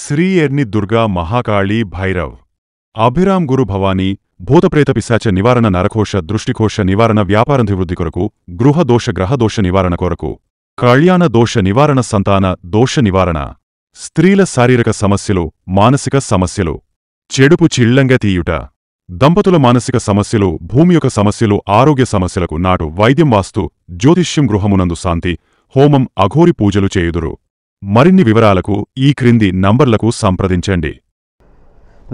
శ్రీ ఎర్ని దుర్గా మహాకాళీ భైరవ్ అభిరామ్ గురు భవానీ భూతప్రేత పిశాచ నివారణ నరకోశ దృష్టికోశ నివారణ వ్యాపారాభివృద్ధి కొరకు గృహదోష గ్రహదోష నివారణ కొరకు కళ్యాణ దోష నివారణ సంతాన దోష నివారణ స్త్రీల శారీరక సమస్యలు మానసిక సమస్యలు చెడుపు చిళ్లంగా తీయుట దంపతుల మానసిక సమస్యలు భూమి యొక్క సమస్యలు ఆరోగ్య సమస్యలకు నాటు వైద్యం వాస్తు జ్యోతిష్యం గృహమునందు శాంతి హోమం అఘోరి పూజలు చేయుదురు మరిన్ని వివరాలకు ఈ క్రింది నంబర్లకు సంప్రదించండి.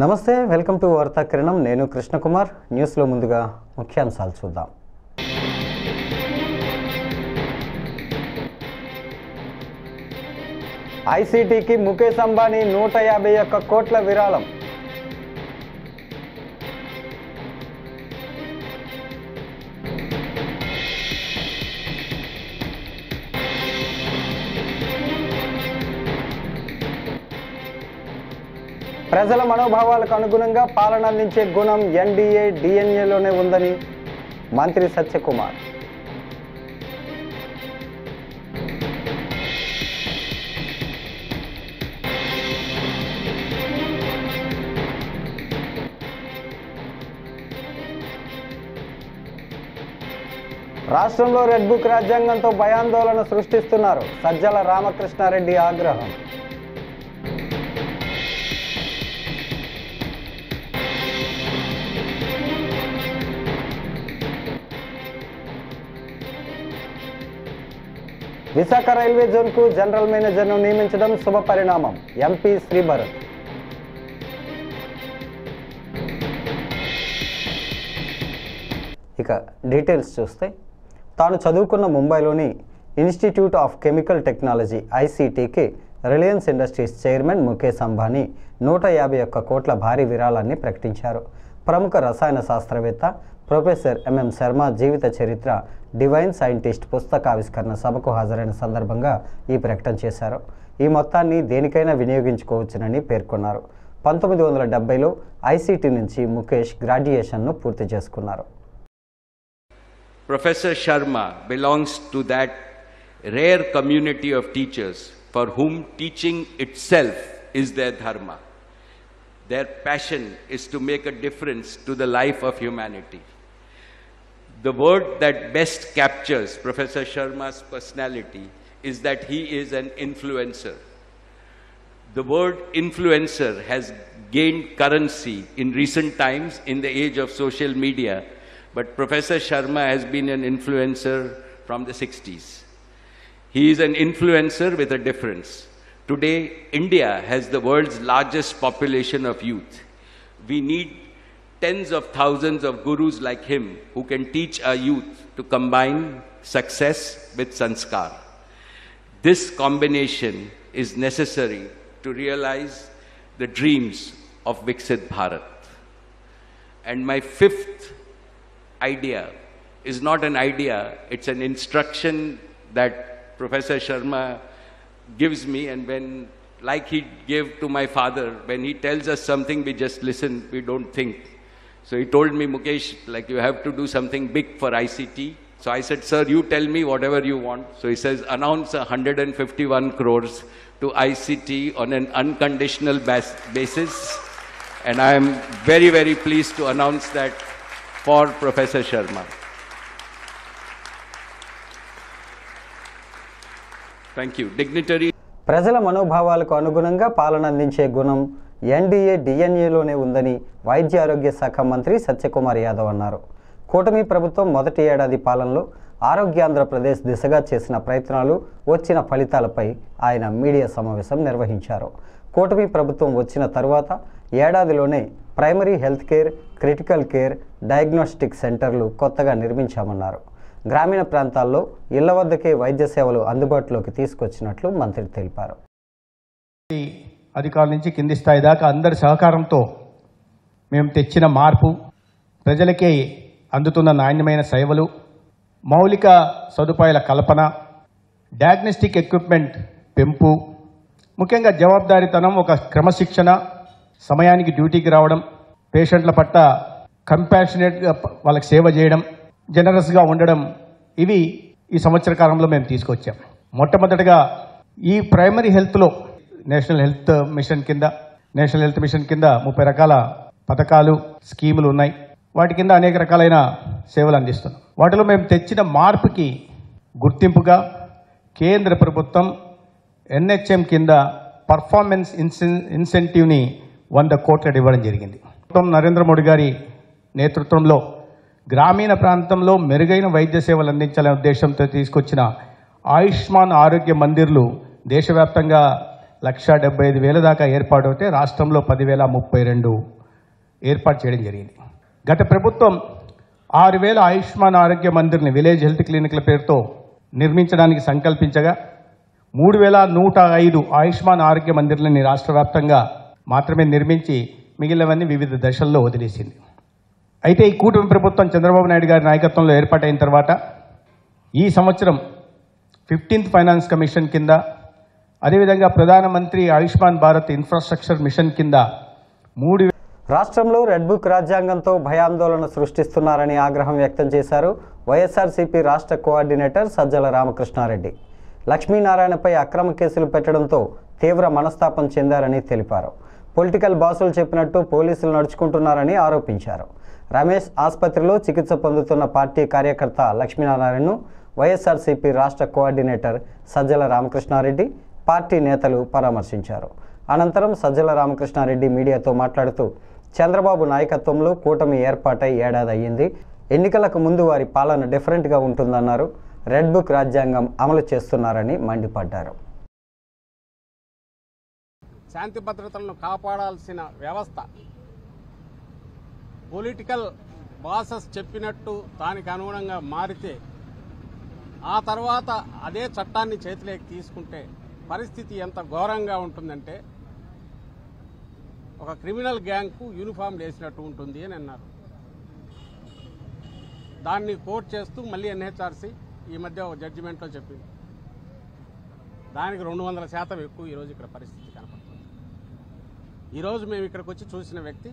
నమస్తే, వెల్కమ్ టు వార్తా కిరణం. నేను కృష్ణకుమార్. న్యూస్లో ముందుగా ముఖ్యాంశాలు చూద్దాం. ఐసీటీకి ముఖేష్ అంబానీ 151 కోట్ల విరాళం. ప్రజల మనోభావాలకు అనుగుణంగా పాలన అందించే గుణం ఎన్డీఏ డిఎన్ఏలోనే ఉందని మంత్రి సత్యకుమార్. రాష్ట్రంలో రెడ్ బుక్ రాజ్యాంగంతో భయాందోళన సృష్టిస్తున్నారు. సజ్జల రామకృష్ణారెడ్డి ఆగ్రహం. విశాఖ రైల్వే జోన్కు జనరల్ మేనేజర్ను నియమించడం శుభ పరిణామం. ఎంపీ శ్రీభరత్. ఇక డీటెయిల్స్ చూస్తే, తాను చదువుకున్న ముంబైలోని ఇన్స్టిట్యూట్ ఆఫ్ కెమికల్ టెక్నాలజీ ఐసీటీకి Reliance Industries chairman Mukesh Ambani 151 కోట్ల భారీ విరాళాన్ని ప్రకటించారు. ప్రముఖ రసాయన శాస్త్రవేత్త ప్రొఫెసర్ ఎంఎం శర్మ జీవిత చరిత్ర డివైన్ సైంటిస్ట్ పుస్తకావిష్కరణ సభకు హాజరైన సందర్భంగా ఈ ప్రకటన చేశారు. ఈ మొత్తాన్ని దేనికైనా వినియోగించుకోవచ్చునని పేర్కొన్నారు. 1970లో ఐసీటీ నుంచి ముఖేష్ గ్రాడ్యుయేషన్ను పూర్తి చేసుకున్నారు. Professor Sharma belongs to that rare community of teachers for whom teaching itself is their dharma. Their passion is to make a difference to the life of humanity. The word that best captures Professor Sharma's personality is that he is an influencer. The word influencer has gained currency in recent times in the age of social media, but Professor Sharma has been an influencer from the 60s. He is an influencer with a difference. Today, India has the world's largest population of youth. We need tens of thousands of gurus like him who can teach our youth to combine success with sanskar. This combination is necessary to realize the dreams of Viksit Bharat. And my fifth idea is not an idea, it's an instruction that Professor Sharma gives me, and when, like he gave to my father, when he tells us something, we just listen, we don't think. So he told me, Mukesh, like you have to do something big for ICT. So I said, sir, you tell me whatever you want. So he says, announce 151 crores to ICT on an unconditional basis. And I am very, very pleased to announce that for Professor Sharma. Thank you. Dignitary. ప్రజల మనోభావాలకు అనుగుణంగా పాలన అందించే గుణం NDA డిఎన్ఏలోనే ఉందని వైద్య ఆరోగ్య శాఖ మంత్రి సత్యకుమార్ యాదవ్ అన్నారు. కూటమి ప్రభుత్వం మొదటి ఏడాది పాలనలో ఆరోగ్యాంధ్రప్రదేశ్ దిశగా చేసిన ప్రయత్నాలు, వచ్చిన ఫలితాలపై ఆయన మీడియా సమావేశం నిర్వహించారు. కూటమి ప్రభుత్వం వచ్చిన తరువాత ఏడాదిలోనే primary health care, critical care, diagnostic సెంటర్లు కొత్తగా నిర్మించామన్నారు. గ్రామీణ ప్రాంతాల్లో ఇళ్ల వద్దకే వైద్య సేవలు అందుబాటులోకి తీసుకొచ్చినట్లు మంత్రి తెలిపారు. అధికారుల నుంచి కింది స్థాయి దాకా అందరి సహకారంతో మేము తెచ్చిన మార్పు, ప్రజలకే అందుతున్న నాణ్యమైన సేవలు, మౌలిక సదుపాయాల కల్పన, డయాగ్నోస్టిక్ ఎక్విప్మెంట్ పెంపు, ముఖ్యంగా జవాబుదారీతనం, ఒక క్రమశిక్షణ, సమయానికి డ్యూటీకి రావడం, పేషెంట్ల పట్ల కంపాషనేట్గా వాళ్ళకి సేవ చేయడం, జనరస్గా ఉండడం, ఇవి ఈ సంవత్సర కాలంలో మేము తీసుకొచ్చాం. మొట్టమొదటిగా ఈ ప్రైమరీ హెల్త్లో నేషనల్ హెల్త్ మిషన్ కింద 30 రకాల పథకాలు స్కీములు ఉన్నాయి. వాటి కింద అనేక రకాలైన సేవలు అందిస్తున్నాం. వాటిలో మేము తెచ్చిన మార్పుకి గుర్తింపుగా కేంద్ర ప్రభుత్వం NHM కింద పర్ఫార్మెన్స్ ఇన్సెంటివ్ని 100 కోట్ల ఇవ్వడం జరిగింది. నరేంద్ర మోడీ గారి నేతృత్వంలో గ్రామీణ ప్రాంతంలో మెరుగైన వైద్య సేవలు అందించాలనే ఉద్దేశంతో తీసుకొచ్చిన ఆయుష్మాన్ ఆరోగ్య మందిర్లు దేశవ్యాప్తంగా 1,75,000 దాకా ఏర్పాటు అవుతే రాష్ట్రంలో 10,032 ఏర్పాటు చేయడం జరిగింది. గత ప్రభుత్వం 6,000 ఆయుష్మాన్ ఆరోగ్య మందిర్ని విలేజ్ హెల్త్ క్లినిక్ల పేరుతో నిర్మించడానికి సంకల్పించగా 3,105 ఆయుష్మాన్ ఆరోగ్య మందిర్లని రాష్ట్ర వ్యాప్తంగా మాత్రమే నిర్మించి మిగిలినవన్నీ వివిధ దశల్లో వదిలేసింది. అయితే ఈ కూటమి ప్రభుత్వం చంద్రబాబు నాయుడు గారి నాయకత్వంలో ఏర్పాటైన తర్వాత ఈ సంవత్సరం 15th ఫైనాన్స్ కమిషన్ కింద అదేవిధంగా ప్రధానమంత్రి ఆయుష్మాన్ భారత్ ఇన్ఫ్రాస్ట్రక్చర్ మిషన్ కింద 3 రాష్ట్రంలో రెడ్ బుక్ రాజ్యాంగంతో భయాందోళన సృష్టిస్తున్నారని ఆగ్రహం వ్యక్తం చేశారు వైఎస్ఆర్సీపీ రాష్ట్ర కోఆర్డినేటర్ సజ్జల రామకృష్ణారెడ్డి. లక్ష్మీనారాయణపై అక్రమ కేసులు పెట్టడంతో తీవ్ర మనస్తాపం చెందారని తెలిపారు. పొలిటికల్ బాసులు చెప్పినట్టు పోలీసులు నడుచుకుంటున్నారని ఆరోపించారు. రమేష్ ఆసుపత్రిలో చికిత్స పొందుతున్న పార్టీ కార్యకర్త లక్ష్మీనారాయణను వైఎస్ఆర్సీపీ రాష్ట్ర కోఆర్డినేటర్ సజ్జల రామకృష్ణారెడ్డి పార్టీ నేతలు పరామర్శించారు. అనంతరం సజ్జల రామకృష్ణారెడ్డి మీడియాతో మాట్లాడుతూ చంద్రబాబు నాయకత్వంలో కూటమి ఏర్పాటై ఏడాది అయ్యింది. ఎన్నికలకు ముందు వారి పాలన డిఫరెంట్గా ఉంటుందన్నారు. రెడ్ బుక్ రాజ్యాంగం అమలు చేస్తున్నారని మండిపడ్డారు. శాంతి భద్రతలను కాపాడాల్సిన వ్యవస్థ పొలిటికల్ బాసెస్ చెప్పినట్టు దానికి అనుగుణంగా మారితే ఆ తర్వాత అదే చట్టాన్ని చేతిలోకి తీసుకుంటే పరిస్థితి ఎంత ఘోరంగా ఉంటుందంటే ఒక క్రిమినల్ గ్యాంగ్కు యూనిఫామ్ వేసినట్టు ఉంటుంది అని అన్నారు. దాన్ని కోట్ చేస్తూ మళ్ళీ NHRC ఈ మధ్య ఒక జడ్జిమెంట్లో చెప్పింది. దానికి 200% ఎక్కువ ఈరోజు ఇక్కడ పరిస్థితి కనపడుతుంది. ఈరోజు మేము ఇక్కడికి వచ్చి చూసిన వ్యక్తి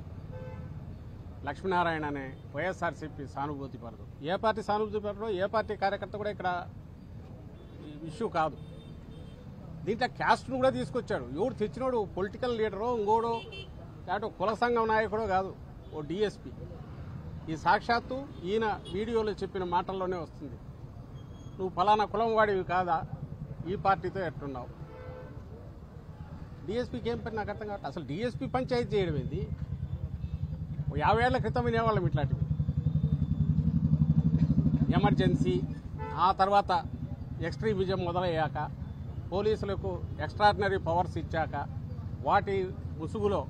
లక్ష్మీనారాయణ అనే వైఎస్ఆర్సీపీ సానుభూతి పరదు. ఏ పార్టీ సానుభూతి పరదో ఏ పార్టీ కార్యకర్త కూడా ఇక్కడ ఇష్యూ కాదు. దీంట్లో క్యాస్ట్ను కూడా తీసుకొచ్చాడు. ఎవడు తెచ్చినోడు పొలిటికల్ లీడరో ఇంకోడో లేకపోతే కుల సంఘం నాయకుడో కాదు, ఓ DSP. ఈ సాక్షాత్తు ఈయన వీడియోలో చెప్పిన మాటల్లోనే వస్తుంది. నువ్వు ఫలానా కులం వాడివి కాదా, ఈ పార్టీతో ఎట్టున్నావు. DSPకి ఏం పని నాకు అర్థం కావట్లేదు. అసలు DSP పంచాయతీ చేయడం ఏంది? 50 ఏళ్ల క్రితం వినేవాళ్ళం ఇట్లాంటివి. ఎమర్జెన్సీ ఆ తర్వాత ఎక్స్ట్రీమిజం మొదలయ్యాక పోలీసులకు ఎక్స్ట్రాడినరీ పవర్స్ ఇచ్చాక వాటి ముసుగులో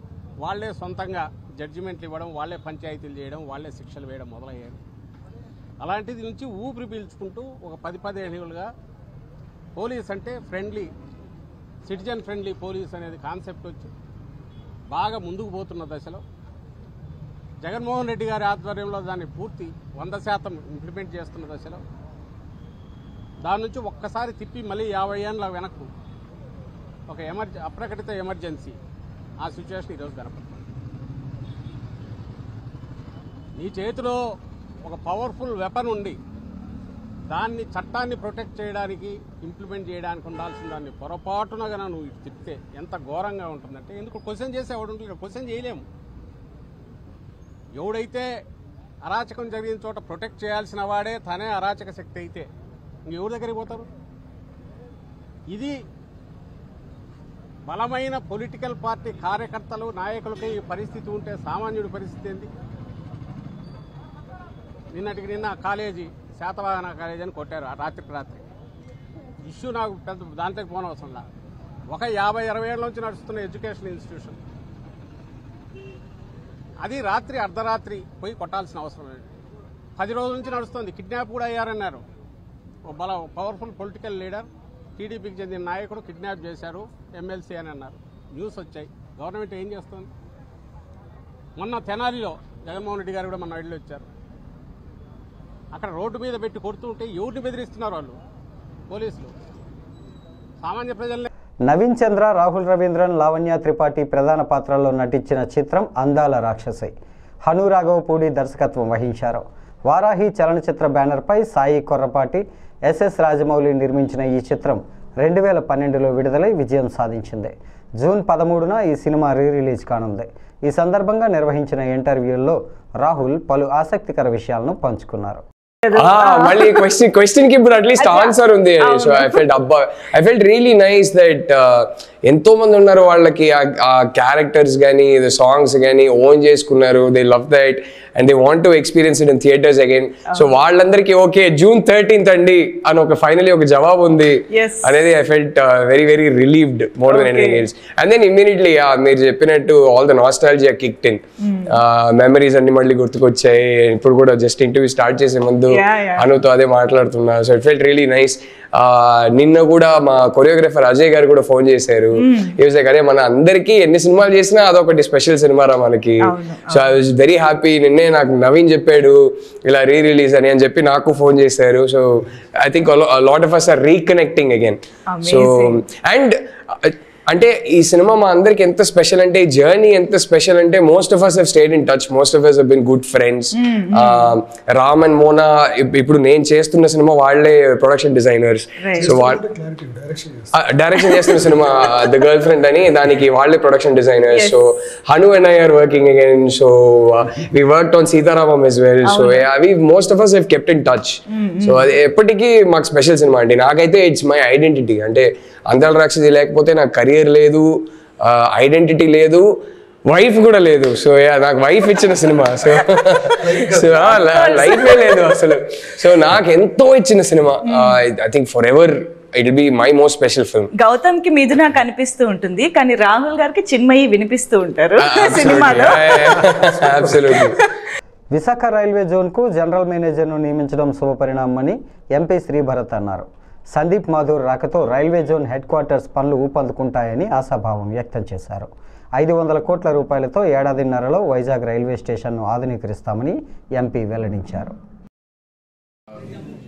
వాళ్లే సొంతంగా జడ్జిమెంట్లు ఇవ్వడం, వాళ్లే పంచాయతీలు చేయడం, వాళ్లే శిక్షలు వేయడం మొదలయ్యారు. అలాంటిది నుంచి ఊపిరి పీల్చుకుంటూ ఒక 10-15 ఏళ్ళుగా పోలీస్ అంటే ఫ్రెండ్లీ, సిటిజన్ ఫ్రెండ్లీ పోలీస్ అనేది కాన్సెప్ట్ వచ్చి బాగా ముందుకు పోతున్న దశలో జగన్మోహన్ రెడ్డి గారి ఆధ్వర్యంలో దాన్ని పూర్తి 100% ఇంప్లిమెంట్ చేస్తున్న దశలో దాని నుంచి ఒక్కసారి తిప్పి మళ్ళీ 50 ఏళ్ళ వెనక్కు ఒక అప్రకటిత ఎమర్జెన్సీ ఆ సిచ్యువేషన్ ఈరోజు కనపడుతుంది. నీ చేతిలో ఒక పవర్ఫుల్ వెపన్ ఉండి దాన్ని చట్టాన్ని ప్రొటెక్ట్ చేయడానికి ఇంప్లిమెంట్ చేయడానికి ఉండాల్సిన దాన్ని పొరపాటున కన్నా నువ్వు ఇటు తిప్పితే ఎంత ఘోరంగా ఉంటుందంటే, ఎందుకు క్వశ్చన్ చేసి ఎవడు ఇక్కడ క్వశ్చన్ చేయలేము. ఎవడైతే అరాచకం జరిగిన చోట ప్రొటెక్ట్ చేయాల్సిన వాడే తనే అరాచక శక్తి అయితే ఇంకెవరి దగ్గరికి పోతారు? ఇది బలమైన పొలిటికల్ పార్టీ కార్యకర్తలు నాయకులకి ఈ పరిస్థితి ఉంటే సామాన్యుడి పరిస్థితి ఏంది? నిన్నటికి నిన్న కాలేజీ శాతవాహన కాలేజీ అని కొట్టారు రాత్రికి రాత్రి. ఇష్యూ నాకు పెద్ద దాంట్లోకి పోనవసరంలా. ఒక 50-60 ఏళ్ళ నుంచి నడుస్తున్న ఎడ్యుకేషన్ ఇన్స్టిట్యూషన్ అది రాత్రి అర్ధరాత్రి పోయి కొట్టాల్సిన అవసరం లేదు. 10 రోజుల నుంచి నడుస్తుంది. కిడ్నాప్ కూడా అయ్యారన్నారు. ఒక పవర్ఫుల్ పొలిటికల్ లీడర్ టీడీపీకి చెందిన నాయకుడు కిడ్నాప్ చేశారు ఎమ్మెల్సీ అని అన్నారు. న్యూస్ వచ్చాయి. గవర్నమెంట్ ఏం చేస్తుంది? మొన్న తెనాలిలో జగన్మోహన్ రెడ్డి గారు కూడా మొన్న వెళ్ళి వచ్చారు. అక్కడ రోడ్డు మీద పెట్టి కొడుతుంటే ఎవరిని బెదిరిస్తున్నారు వాళ్ళు పోలీసులు? సామాన్య ప్రజల్ని. నవీన్ చంద్ర, రాహుల్ రవీంద్రన్, లావణ్య త్రిపాఠి ప్రధాన పాత్రల్లో నటించిన చిత్రం అందాల రాక్షసి. హను రాఘవపూడి దర్శకత్వం వహించారు. వారాహి చలనచిత్ర బ్యానర్పై సాయి కొర్రపాటి, SS రాజమౌళి నిర్మించిన ఈ చిత్రం 2012లో విడుదలై విజయం సాధించింది. జూన్ 13న ఈ సినిమా రిలీజ్ కానుంది. ఈ సందర్భంగా నిర్వహించిన ఇంటర్వ్యూల్లో రాహుల్ పలు ఆసక్తికర విషయాలను పంచుకున్నారు. మళ్ళీ క్వశ్చన్ కి ఇప్పుడు అట్లీస్ట్ ఆన్సర్ ఉంది. So I felt really nice that ఎంతో మంది ఉన్నారు, వాళ్ళకి ఆ క్యారెక్టర్స్ కానీ సాంగ్స్ కానీ ఓన్ చేసుకున్నారు. They love that and they want to experience it in theatres again. So వాళ్ళందరికీ ఓకే June 13th అండి అని ఒక ఫైనలీ ఒక జవాబు ఉంది అనేది I felt very very relieved more than anything else. And then immediately మీరు చెప్పినట్టు all the nostalgia kicked in. Memories అన్ని మళ్ళీ గుర్తుకొచ్చాయి. ఇప్పుడు కూడా జస్ట్ ఇంటర్వ్యూ స్టార్ట్ చేసే ముందు అనుతో అదే మాట్లాడుతున్నా. So it felt really nice. నిన్న కూడా మా కొరియోగ్రాఫర్ అజయ్ గారు కూడా ఫోన్ చేశారు. అదే మన అందరికి ఎన్ని సినిమాలు చేసినా అదొకటి స్పెషల్ సినిమా రా మనకి. So I was very happy. నిన్నే నాకు నవీన్ చెప్పాడు ఇలా రిలీజ్ అని చెప్పి నాకు ఫోన్ చేశారు. So I think lot of us are reconnecting again. So and అంటే ఈ సినిమా మా అందరికి ఎంత స్పెషల్ అంటే, ఈ జర్నీ ఎంత స్పెషల్ అంటే most of us have stayed in touch, most of us have been good friends. Ram and Mona ఇప్పుడు నేను చేస్తున్న సినిమా వాళ్ళే ప్రొడక్షన్ డిజైనర్స్. సో డైరెక్షన్ చేస్తున్న సినిమా ద గర్ల్ ఫ్రెండ్ అని, దానికి వాళ్ళే production designers. So Hanu and I are working again. So we worked on Sita Ramam as well. So we most of us have kept in touch. So అది ఎప్పటికీ మాకు special cinema అండి. నాకైతే it's my identity. అంటే అందాల రాక్షసి లేకపోతే నాకు కెరియర్ లేదు, ఐడెంటిటీ లేదు, వైఫ్ కూడా లేదు. సో నాకు వైఫ్ ఇచ్చిన సినిమా. సో లైఫే లేదు అసలు. సో నాకు ఎంతో ఇచ్చిన cinema. I think for ever it will be my most special film. Gautam కి మిథున కనిపిస్తూ ఉంటుంది, కానీ రాహుల్ గారికి చిన్మయి వినిపిస్తూ ఉంటారు సినిమాలో. అబ్సల్యూట్లీ. విశాఖ రైల్వే జోన్కు జనరల్ మేనేజర్ను నియమించడం శుభపరిణామమని ఎంపీ శ్రీభరత్ అన్నారు. సందీప్ మాథూర్ రాకతో రైల్వే జోన్ హెడ్ క్వార్టర్స్ పనులు ఊపందుకుంటాయని ఆశాభావం వ్యక్తం చేశారు. 500 కోట్ల రూపాయలతో ఏడాదిన్నరలో వైజాగ్ రైల్వే స్టేషన్ను ఆధునీకరిస్తామని ఎంపీ వెల్లడించారు.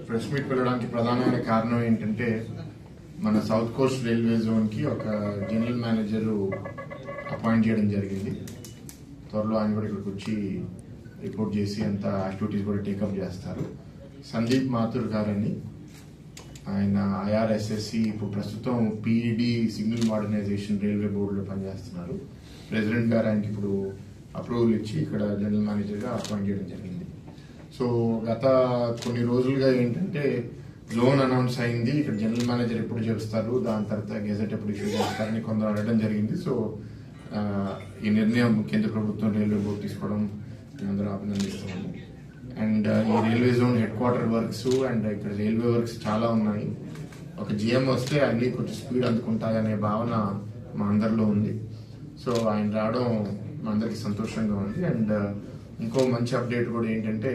ప్రెస్ మీట్ పెట్టడానికి ప్రధానమైన కారణం ఏంటంటే, మన సౌత్ కోస్ట్ రైల్వే జోన్కి ఒక జనరల్ మేనేజర్ అపాయింట్ చేయడం జరిగింది. త్వరలో ఆయన కూడా ఇక్కడికి వచ్చి రిపోర్ట్ చేసి అంత యాక్టివిటీస్ కూడా టేకప్ చేస్తారు. సందీప్ మాథూర్ గారని, ఆయన IRSSC ఇప్పుడు ప్రస్తుతం PED సిగ్నల్ మోడర్నైజేషన్ రైల్వే బోర్డులో పనిచేస్తున్నారు. ప్రెసిడెంట్ గారు ఆయనకి ఇప్పుడు అప్రూవల్ ఇచ్చి ఇక్కడ జనరల్ మేనేజర్గా అపాయింట్ చేయడం జరిగింది. సో గత కొన్ని రోజులుగా ఏంటంటే, జోన్ అనౌన్స్ అయింది, ఇక్కడ జనరల్ మేనేజర్ ఎప్పుడు చేస్తారు, దాని తర్వాత గెజెట్ ఎప్పుడు ఇష్యూ చేస్తారని కొందరు అడగడం జరిగింది. సో ఈ నిర్ణయం కేంద్ర ప్రభుత్వం రైల్వే బోర్డు తీసుకోవడం అందరూ అభినందిస్తున్నాము. అండ్ ఈ railway zone head quarter works and ఇక్కడ రైల్వే వర్క్స్ చాలా ఉన్నాయి. ఒక GM వస్తే అన్ని కొంచెం స్పీడ్ అందుకుంటాయనే భావన మా అందరిలో ఉంది. సో ఆయన రావడం మా అందరికి సంతోషంగా ఉంది. అండ్ ఇంకో మంచి అప్డేట్ కూడా ఏంటంటే,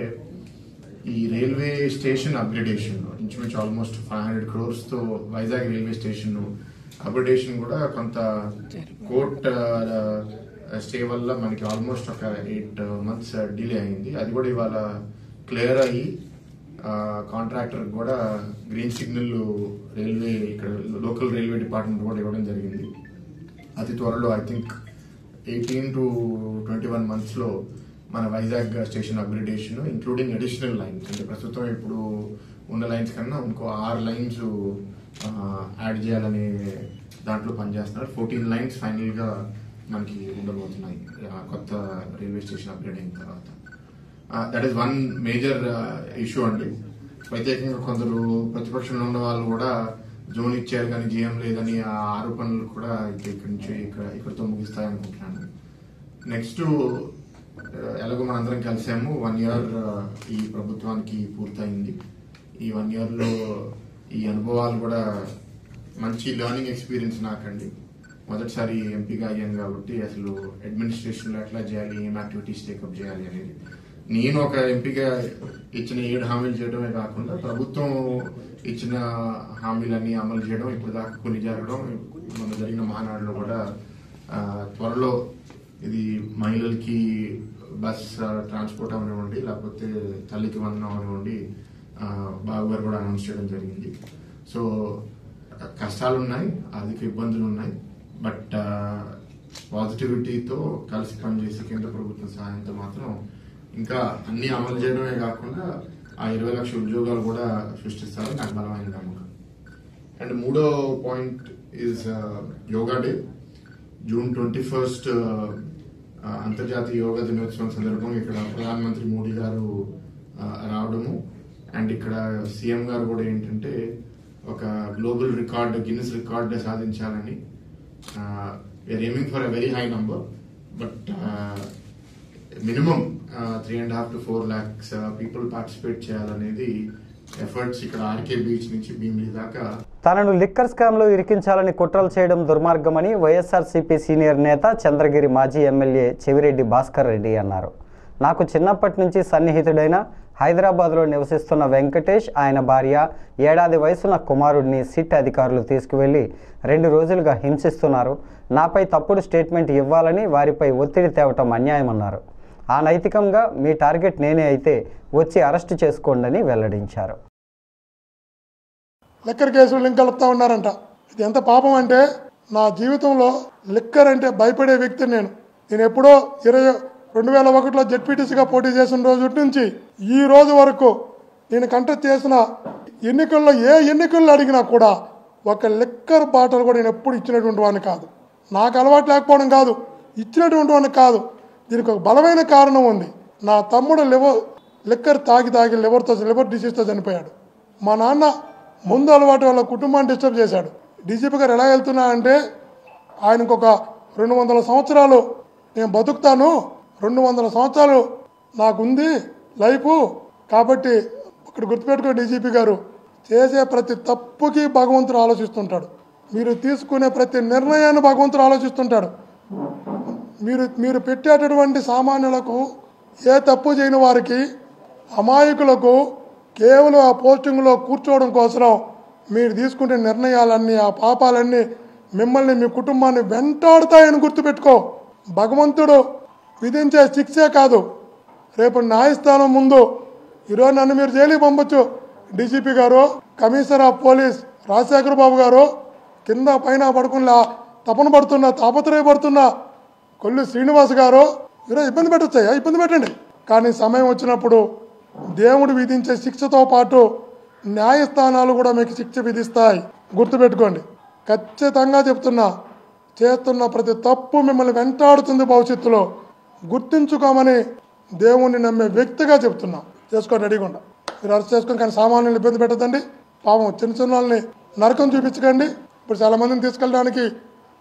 ఈ రైల్వే స్టేషన్ అప్గ్రేడేషన్ ఇంచుమించు ఆల్మోస్ట్ 500 crores-తో వైజాగ్ రైల్వే స్టేషన్ అప్గ్రేడేషన్ కూడా కొంత కోర్ట్ స్టే వల్ల మనకి ఆల్మోస్ట్ ఒక 8 months డిలే అయింది. అది కూడా ఇవాళ క్లియర్ అయ్యి కాంట్రాక్టర్ కూడా గ్రీన్ సిగ్నల్ రైల్వే ఇక్కడ లోకల్ రైల్వే డిపార్ట్మెంట్ కూడా ఇవ్వడం జరిగింది. అతి త్వరలో ఐ థింక్ 18 to 21 months-లో మన Vizag station upgradation including additional lines, అంటే ప్రస్తుతం ఇప్పుడు ఉన్న లైన్స్ కన్నా ఇంకో 6 lines యాడ్ చేయాలనే దాంట్లో పనిచేస్తున్నారు. 14 lines ఫైనల్గా మనకి ఉండబోతున్నాయి కొత్త రైల్వే స్టేషన్ అప్గ్రేడ్ అయిన తర్వాత. That is one major issue అండి. ప్రత్యేకంగా కొందరు ప్రతిపక్షంలో ఉన్న వాళ్ళు కూడా జోన్ ఇచ్చారు కానీ GM లేదని ఆ ఆరోపణలు కూడా ఇక్కడి నుంచి ఇక్కడితో ముగిస్తాయనుకుంటున్నాను. నెక్స్ట్ ఎలాగో మనందరం కలిసాము, 1 year ఈ ప్రభుత్వానికి పూర్తయింది. ఈ 1 yearలో ఈ అనుభవాలు కూడా మంచి లెర్నింగ్ ఎక్స్పీరియన్స్ నాకండి. మొదటిసారి ఎంపీగా అయ్యాను కాబట్టి అసలు అడ్మినిస్ట్రేషన్లో ఎట్లా చేయాలి, ఏం యాక్టివిటీస్ టేకప్ చేయాలి అనేది. నేను ఒక ఎంపీగా ఇచ్చిన 7 హామీలు చేయడమే కాకుండా ప్రభుత్వం ఇచ్చిన హామీలన్నీ అమలు చేయడం, ఇప్పుడు దాకా కొన్ని జరగడం, మన జరిగిన మహానాడులో కూడా త్వరలో ఇది మహిళలకి బస్ ట్రాన్స్పోర్ట్ అవనివ్వండి, లేకపోతే తల్లికి వందనం అవనివ్వండి, బాబు గారు కూడా అనౌన్స్ చేయడం జరిగింది. సో కష్టాలు ఉన్నాయి, ఆర్థిక ఇబ్బందులు ఉన్నాయి, బట్ పాజిటివిటీతో కలిసి పనిచేసే కేంద్ర ప్రభుత్వం సహాయంతో మాత్రం ఇంకా అన్ని అమలు చేయడమే కాకుండా ఆ 20 లక్షల ఉద్యోగాలు కూడా సృష్టిస్తారని నాకు బలమైన నమ్మకం. అండ్ మూడో point is yoga day. June 21 అంతర్జాతీయ యోగా దినోత్సవం సందర్భంగా ఇక్కడ ప్రధానమంత్రి మోడీ గారు రావడము అండ్ ఇక్కడ సీఎం గారు కూడా ఏంటంటే ఒక గ్లోబల్ రికార్డ్ గిన్నిస్ రికార్డ్ సాధించాలని we're aiming for a very high number but minimum 3.5 to 4 lakhs people participate చేయాలనేది ఎఫర్ట్స్ ఇక్కడ ఆర్కే బీచ్ నుంచి భీమిలి దాకా. తనను లిక్కర్ స్కామ్లో ఇరికించాలని కుట్రలు చేయడం దుర్మార్గమని వైఎస్ఆర్సీపీ సీనియర్ నేత చంద్రగిరి మాజీ ఎమ్మెల్యే చెవిరెడ్డి భాస్కర్ రెడ్డి అన్నారు. నాకు చిన్నప్పటి నుంచి సన్నిహితుడైన హైదరాబాద్లో నివసిస్తున్న వెంకటేష్, ఆయన భార్య, ఏడాది వయసున్న కుమారుడిని సిట్ అధికారులు తీసుకువెళ్లి 2 రోజులుగా హింసిస్తున్నారు. నాపై తప్పుడు స్టేట్మెంట్ ఇవ్వాలని వారిపై ఒత్తిడి తేవటం అన్యాయమన్నారు. ఆ నైతికంగా మీ టార్గెట్ నేనే అయితే వచ్చి అరెస్టు చేసుకోండి వెల్లడించారు. లిక్కర్ కేసులు లింక్ కలుపుతా ఉన్నారంట. ఇది ఎంత పాపం అంటే, నా జీవితంలో లిక్కర్ అంటే భయపడే వ్యక్తిని నేను ఎప్పుడో 2001లో జెడ్పీటీసీగా పోటీ చేసిన రోజు నుంచి ఈ రోజు వరకు నేను కంటెస్ట్ చేసిన ఎన్నికల్లో ఏ ఎన్నికల్లో అడిగినా కూడా ఒక లిక్కర్ బాటలు కూడా నేను ఎప్పుడు ఇచ్చినటువంటి వాడిని కాదు. నాకు అలవాటు లేకపోవడం కాదు, ఇచ్చినటువంటి వాడిని కాదు. దీనికి ఒక బలమైన కారణం ఉంది. నా తమ్ముడు లిక్కర్ తాగి లివర్ డిసీజ్తో చనిపోయాడు. మా నాన్న ముందు అలవాటు వాళ్ళ కుటుంబాన్ని డిస్టర్బ్ చేశాడు. డీజీపీ గారు ఎలా వెళ్తున్నా అంటే, ఆయనకు ఒక 200 సంవత్సరాలు నేను బతుకుతాను, 200 సంవత్సరాలు నాకుంది లైఫ్ కాబట్టి ఇక్కడ గుర్తుపెట్టుకో డీజీపీ గారు, చేసే ప్రతి తప్పుకి భగవంతుడు ఆలోచిస్తుంటాడు. మీరు తీసుకునే ప్రతి నిర్ణయాన్ని భగవంతుడు ఆలోచిస్తుంటాడు. మీరు పెట్టేటటువంటి సామాన్యులకు, ఏ తప్పు చేయని వారికి, అమాయకులకు కేవలం ఆ పోస్టింగ్లో కూర్చోవడం కోసం మీరు తీసుకునే నిర్ణయాలన్నీ, ఆ పాపాలన్నీ మిమ్మల్ని, మీ కుటుంబాన్ని వెంటాడుతాయని గుర్తుపెట్టుకో. భగవంతుడు విధించే శిక్షే కాదు, రేపు న్యాయస్థానం ముందు ఈరోజు నన్ను మీరు జైలుకి పంపొచ్చు. డీజీపీ గారు, కమిషనర్ ఆఫ్ పోలీస్ రాజశేఖర్ బాబు గారు కింద పైన పడుకుని తపన పడుతున్నా, తాపత్రయపడుతున్న కొల్లు శ్రీనివాస్ గారు ఈరోజు ఇబ్బంది పెట్టొచ్చాయా? ఇబ్బంది పెట్టండి. కానీ సమయం వచ్చినప్పుడు దేవుడు విధించే శిక్షతో పాటు న్యాయస్థానాలు కూడా మీకు శిక్ష విధిస్తాయి. గుర్తుపెట్టుకోండి. ఖచ్చితంగా చెప్తున్నా, చేస్తున్న ప్రతి తప్పు మిమ్మల్ని వెంటాడుతుంది భవిష్యత్తులో. గుర్తించుకోమని దేవుణ్ణి నమ్మే వ్యక్తిగా చెప్తున్నా. చేసుకోండి, రెడీగా మీరు అరెస్ట్ చేసుకొని. కానీ సామాన్యులు ఇబ్బంది పెట్టద్దండి. పాపం చిన్న వాళ్ళని నరకం చూపించకండి. ఇప్పుడు చాలా మందిని తీసుకెళ్ళడానికి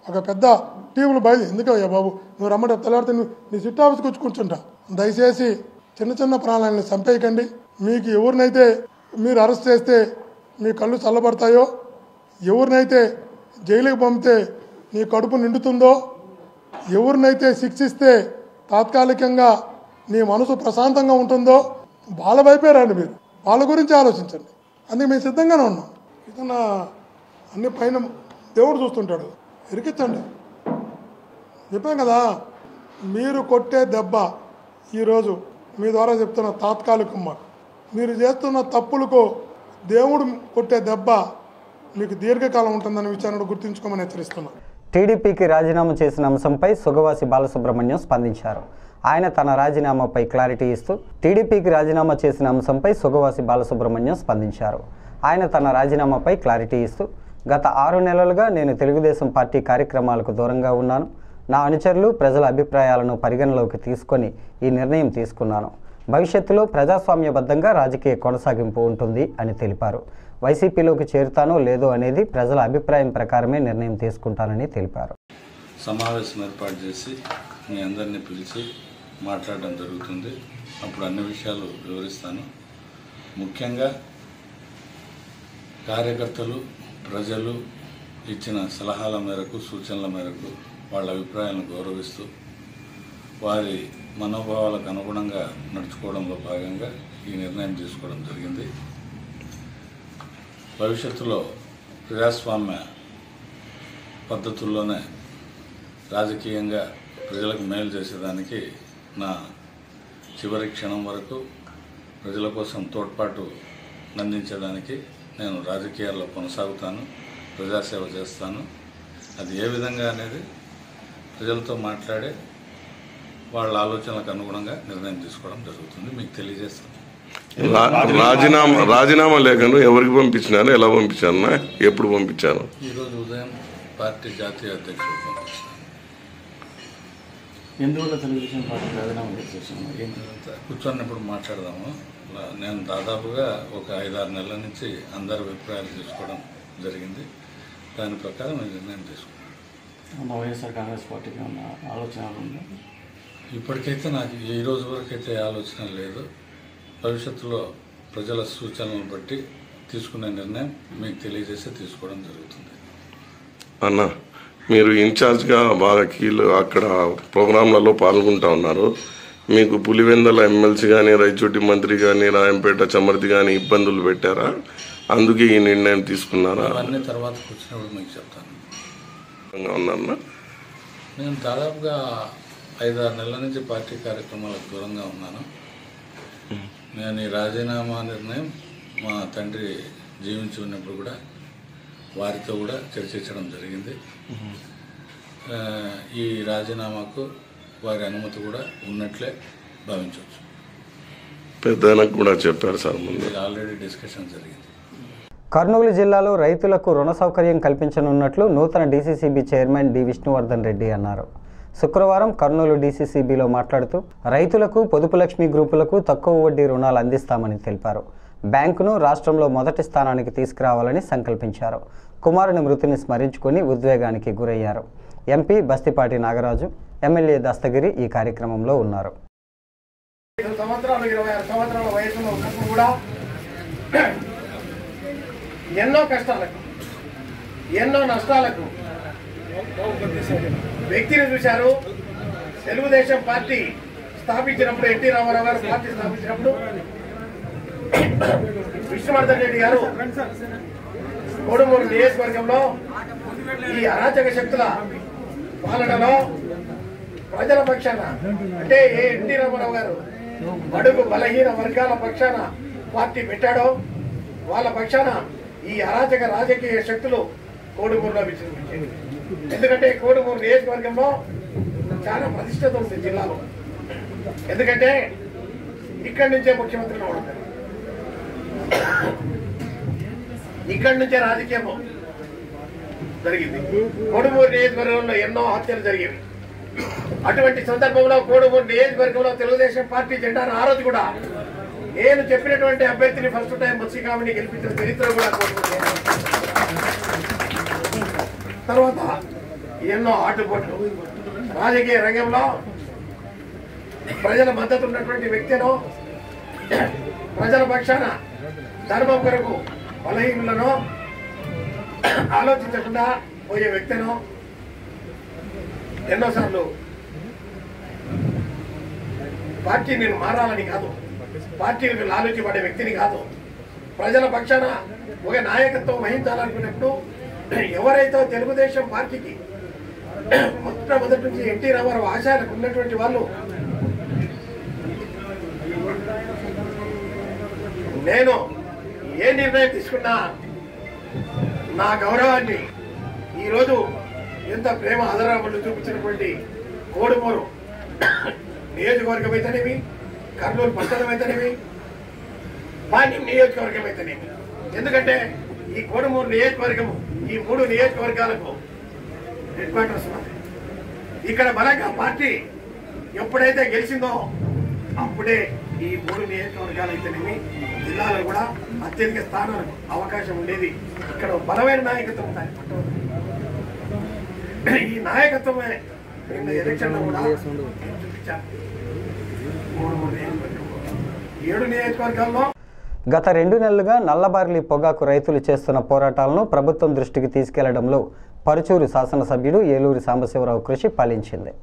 ఒక పెద్ద టీములు ఎందుకయ్యా బాబు నువ్వు రమ్మంటే తెల్లారితే నీ సిట్ ఆఫీస్కి వచ్చి కూర్చుంటా. దయచేసి చిన్న ప్రాణాలను చంపేయకండి. మీకు ఎవరినైతే మీరు అరెస్ట్ చేస్తే మీ కళ్ళు చల్లబడతాయో, ఎవరినైతే జైలుకి పంపితే నీ కడుపు నిండుతుందో, ఎవరినైతే శిక్షిస్తే తాత్కాలికంగా నీ మనసు ప్రశాంతంగా ఉంటుందో వాళ్ళ వైపే రండి. మీరు వాళ్ళ గురించి ఆలోచించండి. అందుకే మేము సిద్ధంగానే ఉన్నాం. ఏదన్నా అన్ని పైన దేవుడు చూస్తుంటాడు, ఇరికించండి. చెప్పాం కదా, మీరు కొట్టే దెబ్బ ఈరోజు మీ ద్వారా చెప్తున్న తాత్కాలికమ్మ, మీరు చేస్తున్న తప్పులకు దేవుడు కొట్టే దెబ్బ మీకు దీర్ఘకాలం ఉంటుందన్న విషయాన్ని గుర్తుంచుకోమని హెచ్చరిస్తున్నాను. టీడీపీకి రాజీనామా చేసిన అంశంపై సుగవాసి బాలసుబ్రహ్మణ్యం స్పందించారు. ఆయన తన రాజీనామాపై క్లారిటీ ఇస్తూ టీడీపీకి రాజీనామా చేసిన అంశంపై సుగవాసి బాలసుబ్రహ్మణ్యం స్పందించారు. ఆయన తన రాజీనామాపై క్లారిటీ ఇస్తూ, గత 6 నెలలుగా నేను తెలుగుదేశం పార్టీ కార్యక్రమాలకు దూరంగా ఉన్నాను. నా అనుచరులు ప్రజల అభిప్రాయాలను పరిగణలోకి తీసుకొని ఈ నిర్ణయం తీసుకున్నాను. భవిష్యత్తులో ప్రజాస్వామ్యబద్ధంగా రాజకీయ కొనసాగింపు ఉంటుంది అని తెలిపారు. వైసీపీలోకి చేరుతానో లేదో అనేది ప్రజల అభిప్రాయం ప్రకారమే నిర్ణయం తీసుకుంటానని తెలిపారు. సమావేశం ఏర్పాటు చేసి మీ అందరినీ పిలిచి మాట్లాడడం జరుగుతుంది. అప్పుడు అన్ని విషయాలు వివరిస్తాను. ముఖ్యంగా కార్యకర్తలు, ప్రజలు ఇచ్చిన సలహాల మేరకు, సూచనల మేరకు, వాళ్ళ అభిప్రాయాలను గౌరవిస్తూ వారి మనోభావాలకు అనుగుణంగా నడుచుకోవడంలో భాగంగా ఈ నిర్ణయం తీసుకోవడం జరిగింది. భవిష్యత్తులో ప్రజాస్వామ్య పద్ధతుల్లోనే రాజకీయంగా ప్రజలకు మేలు చేసేదానికి నా చివరి క్షణం వరకు ప్రజల కోసం తోడ్పాటు అందించేదానికి నేను రాజకీయాల్లో కొనసాగుతాను, ప్రజాసేవ చేస్తాను. అది ఏ విధంగా అనేది ప్రజలతో మాట్లాడే వాళ్ళ ఆలోచనలకు అనుగుణంగా నిర్ణయం తీసుకోవడం జరుగుతుంది. మీకు తెలియజేస్తాను. రాజీనామా లేఖను ఎవరికి పంపించినాను, ఎలా పంపించాను, ఎప్పుడు పంపించాను? ఈరోజు ఉదయం పార్టీ జాతీయ అధ్యక్షుడు పంపించాను. ఎందువల్ల తెలుగుదేశం పార్టీ రాజీనామా చేసేసాము? కూర్చొన్నప్పుడు మాట్లాడదాము. నేను దాదాపుగా ఒక 5-6 నెలల నుంచి అందరి అభిప్రాయాలు తీసుకోవడం జరిగింది. దాని ప్రకారం నేను నిర్ణయం తీసుకున్నాను. వైఎస్ఆర్ కాంగ్రెస్ పార్టీకి ఉన్న ఆలోచనలు ఉందా? ఇప్పటికైతే నాకు ఈ రోజు వరకు అయితే ఆలోచన లేదు. భవిష్యత్తులో ప్రజల సూచనలను బట్టి తీసుకునే నిర్ణయం మీకు తెలియజేసి తీసుకోవడం జరుగుతుంది. అన్న, మీరు ఇన్ఛార్జ్గా బాగా అక్కడ ప్రోగ్రాంలలో పాల్గొంటూ ఉన్నారు. మీకు పులివెందల ఎమ్మెల్సీ కానీ, రైచోటి మంత్రి కానీ, రాయంపేట చమర్తి కానీ ఇబ్బందులు పెట్టారా? అందుకే ఈ నిర్ణయం తీసుకున్నారా? అవన్నీ తర్వాత కూర్చున్నప్పుడు మీకు చెప్తాను. ఉన్నా నేను దాదాపుగా 5-6 నెలల నుంచి పార్టీ కార్యక్రమాలకు దూరంగా ఉన్నాను. నేను ఈ రాజీనామా నిర్ణయం మా తండ్రి జీవించి ఉన్నప్పుడు కూడా వారితో కూడా చర్చించడం జరిగింది. ఈ రాజీనామాకు వారి అనుమతి కూడా ఉన్నట్లే భావించవచ్చు. పెద్దనకు కూడా చెప్పారు సార్, ముందు ఆల్రెడీ డిస్కషన్ జరిగింది. కర్నూలు జిల్లాలో రైతులకు రుణ సౌకర్యం కల్పించనున్నట్లు నూతన DCCB chairman D Vishnuvardhan Reddy అన్నారు. శుక్రవారం కర్నూలు డీసీసీబీలో మాట్లాడుతూ రైతులకు పొదుపు లక్ష్మి గ్రూపులకు తక్కువ వడ్డీ రుణాలు అందిస్తామని తెలిపారు. బ్యాంకును రాష్ట్రంలో మొదటి స్థానానికి తీసుకురావాలని సంకల్పించారు. కుమారుని మృతిని స్మరించుకుని ఉద్వేగానికి గురయ్యారు. ఎంపీ బస్తిపాటి నాగరాజు, ఎమ్మెల్యే దస్తగిరి ఈ కార్యక్రమంలో ఉన్నారు. 5 సంవత్సరాలు 26 సంవత్సరాల వయసులో ఉన్నప్పుడు కూడా ఎన్నో కష్టాలకు, ఎన్నో నష్టాలకు వ్యక్తిని చూశారు. తెలుగుదేశం పార్టీ స్థాపించినప్పుడు, ఎన్టీ రామారావు గారు పార్టీ స్థాపించినప్పుడు విష్ణువర్ధన్ రెడ్డి గారు కోడుమూరు నియోజకవర్గంలో ఈ అరాచక శక్తుల పాలనలో ప్రజల పక్షాన, అంటే ఎన్టీ రామారావు గారు బడుగు బలహీన వర్గాల పక్షాన పార్టీ పెట్టాడో వాళ్ళ పక్షాన ఈ అరాచక రాజకీయ శక్తులు కోడుమూరులో విజృంభించాయి. ఎందుకంటే కోడుమూరు నియోజకవర్గంలో చాలా ప్రతిష్టత ఉంది జిల్లాలో. ఎందుకంటే ఇక్కడి నుంచే ముఖ్యమంత్రిగా ఉంటారు, ఇక్కడి నుంచే రాజకీయం జరిగింది. కోడుమూరు నియోజకవర్గంలో ఎన్నో హత్యలు జరిగేవి. అటువంటి సందర్భంలో కోడుమూరు నియోజకవర్గంలో తెలుగుదేశం పార్టీ జెండాను ఆ రోజు కూడా నేను చెప్పినటువంటి అభ్యర్థిని ఫస్ట్ టైం మత్స్యకామిని గెలిపించిన చరిత్ర కూడా తర్వాత ఎన్నో ఆటుపోట్లు రాజకీయ రంగంలో ప్రజల మద్దతు ఉన్నటువంటి వ్యక్తిను, ప్రజల పక్షాన ధర్మం కొరకు బలహీనులను ఆలోచించకుండా పోయే వ్యక్తిను ఎన్నోసార్లు పార్టీ నేను మారాలని కాదు, పార్టీలకు లాలూచి పడే వ్యక్తిని కాదు, ప్రజల పక్షాన ఒక నాయకత్వం వహించాలనుకున్నప్పుడు ఎవరైతే తెలుగుదేశం పార్టీకి మొట్టమొదటి నుంచి ఎన్టీ రామారావు ఆశయాలకు ఉన్నటువంటి వాళ్ళు నేను ఏ నిర్ణయం తీసుకున్నా నా గౌరవాన్ని ఈరోజు ఎంత ప్రేమ ఆదరాలు చూపించినటువంటి కోడుమూరు నియోజకవర్గం అయితేనేమి, కర్నూలు పట్టణం అయితేనేమి, పాణ్యం నియోజకవర్గం అయితేనేమి. ఎందుకంటే ఈ కోడుమూరు నియోజకవర్గం ఈ 3 నియోజకవర్గాలకు హెడ్ క్వార్టర్స్ ఉంది. ఇక్కడ బలంగా పార్టీ ఎప్పుడైతే గెలిచిందో అప్పుడే ఈ 3 నియోజకవర్గాలు అయితేనేమి జిల్లాలో కూడా అత్యధిక స్థానాలకు అవకాశం ఉండేది. ఇక్కడ బలమైన నాయకత్వం ఉంది. ఈ నాయకత్వమే ఎలక్షన్లో కూడా చూపించారు. 7 నియోజకవర్గాల్లో గత 2 నెలలుగా నల్లబార్లీ పొగాకు రైతులు చేస్తున్న పోరాటాలను ప్రభుత్వం దృష్టికి తీసుకెళ్లడంలో పరుచూరు శాసనసభ్యుడు ఏలూరి సాంబశివరావు కృషి ఫలించింది.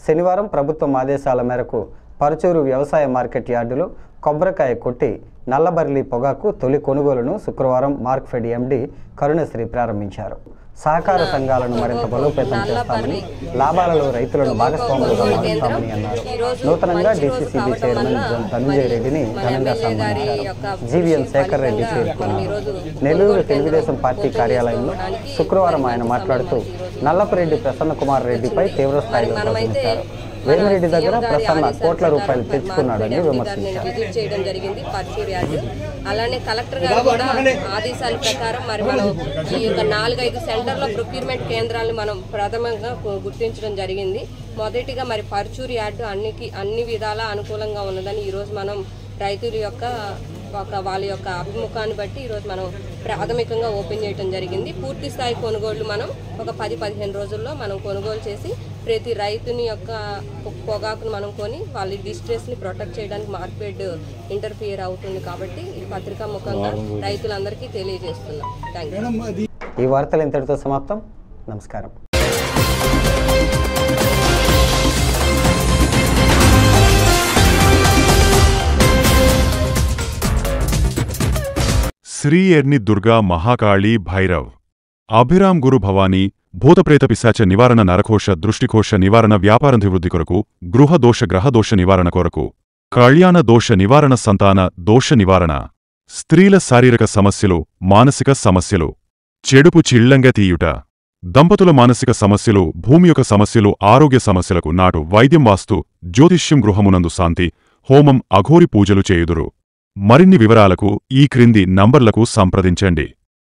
శనివారం ప్రభుత్వం ఆదేశాల మేరకు పరుచూరు వ్యవసాయ మార్కెట్ యార్డులో కొబ్బరికాయ కొట్టి నల్లబర్లీ పొగాకు తొలి కొనుగోలును శుక్రవారం మార్క్ఫెడ్ ఎండి కరుణశ్రీ ప్రారంభించారు. సహకార సంఘాలను మరింత బలోపేతం చేస్తామని, లాభాలలో రైతులను భాగస్వాములుగా మారుస్తామని అన్నారు. నూతనంగా డీసీసీబీ చైర్మన్ ధనంజయ రెడ్డిని ఘనంగా సన్మానించారు. జీవీఎన్ శేఖర్ రెడ్డి పేర్కొన్నారు. నెల్లూరు తెలుగుదేశం పార్టీ కార్యాలయంలో శుక్రవారం ఆయన మాట్లాడుతూ నల్లపరెడ్డి ప్రసన్న కుమార్ రెడ్డిపై తీవ్రస్థాయిలో ధ్వజమెత్తారు. వేమిరెడ్డి దగ్గర ప్రసన్న కోట్ల రూపాయలు తెచ్చుకున్నాడని విమర్శించారు. చేయడం జరిగింది పర్చూర్ యార్డు. అలానే కలెక్టర్ గారు కూడా ఆదేశాల ప్రకారం మరి మనం ఈ యొక్క 4-5 సెంటర్ల ప్రొక్యూర్మెంట్ కేంద్రాలను మనం ప్రథమంగా గుర్తించడం జరిగింది. మొదటిగా మరి పర్చూరి యార్డు అన్ని విధాలా అనుకూలంగా ఉన్నదని ఈరోజు మనం రైతుల యొక్క వాళ్ళ యొక్క అభిముఖాన్ని బట్టి ఈరోజు మనం ప్రాథమికంగా ఓపెన్ చేయడం జరిగింది. పూర్తి స్థాయి కొనుగోళ్లు మనం ఒక 10-15 రోజుల్లో మనం కొనుగోలు చేసి ప్రతి రైతుని యొక్క పొగాకును మనం కొని వాళ్ళ డిస్ట్రెస్ని ప్రొటెక్ట్ చేయడానికి మార్కెట్ ఇంటర్ఫియర్ అవుతుంది. కాబట్టి ఈ పత్రికా ముఖంగా రైతులందరికీ తెలియజేస్తున్నాం. Thank you. ఈ వార్తలు ఇంతటితో సమాప్తం. నమస్కారం. శ్రీ ఎర్ని దుర్గా మహాకాళీ భైరవ్ అభిరామ్ గురు భవానీ భూతప్రేత పిశాచ నివారణ నరకోశ దృష్టికోశ నివారణ వ్యాపారాభివృద్ధి కొరకు గృహదోష గ్రహదోష నివారణ కొరకు కళ్యాణ దోష నివారణ సంతాన దోష నివారణ స్త్రీల శారీరక సమస్యలు మానసిక సమస్యలు చెడుపు చిళ్లంగా తీయుట దంపతుల మానసిక సమస్యలు భూమి యొక్క సమస్యలు ఆరోగ్య సమస్యలకు నాటు వైద్యం వాస్తు జ్యోతిష్యం గృహమునందు శాంతి హోమం అఘోరి పూజలు చేయుదురు. మరిన్ని వివరాలకు ఈ క్రింది నంబర్లకు సంప్రదించండి.